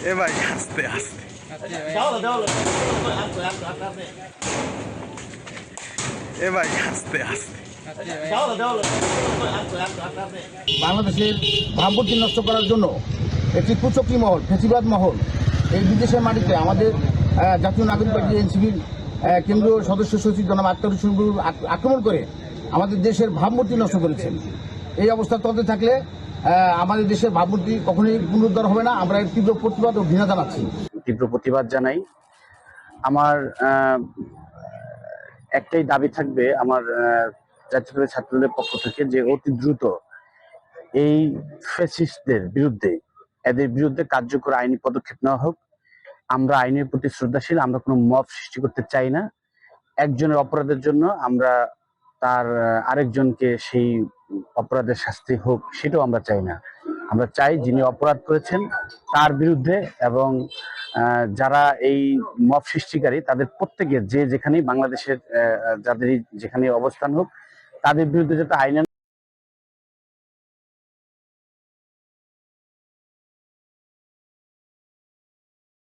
এ ভাই আস্তে আস্তে এ ভাই আস্তে আস্তে বাংলাদেশের ভাবমূর্তি নষ্ট করার জন্য একটি কুচক্রী মহল, ফেসিবাদ মহল এই বিদেশের মাটিতে আমাদের জাতীয় নাগরিক পার্টি এনসিপির কেন্দ্রীয় সদস্য সচিব জনাব আক্তার হোসেন গুরু আক্রমণ করে আমাদের দেশের ভাবমূর্তি নষ্ট করেছেন। এই অবস্থা চলতে থাকলে আমাদের দেশের ভাবমূর্তি কখনোই পুনরুদ্ধার হবে না। আমরা এর তীব্র প্রতিবাদ ও ঘৃণা জানাচ্ছি। তীব্র প্রতিবাদ জানাই। আমার একটাই দাবি থাকবে আমার জাতীয় ছাত্রদের পক্ষ থেকে, যে অতি দ্রুত এই ফ্যাসিস্টদের বিরুদ্ধে, এদের বিরুদ্ধে কার্যকর আইনি পদক্ষেপ নেওয়া হোক। আমরা আইনের প্রতি শ্রদ্ধাশীল, আমরা কোনো মব সৃষ্টি করতে চাই না। একজনের অপরাধের জন্য আমরা তার আরেকজনকে সেই অপরাধের শাস্তি হোক, সেটাও আমরা চাই না। আমরা চাই যিনি অপরাধ করেছেন তার বিরুদ্ধে, এবং যারা এই মব সৃষ্টিকারী তাদের প্রত্যেকের যে যেখানেই বাংলাদেশের যাদেরই যেখানে অবস্থান হোক, তাদের বিরুদ্ধে যাতে আইন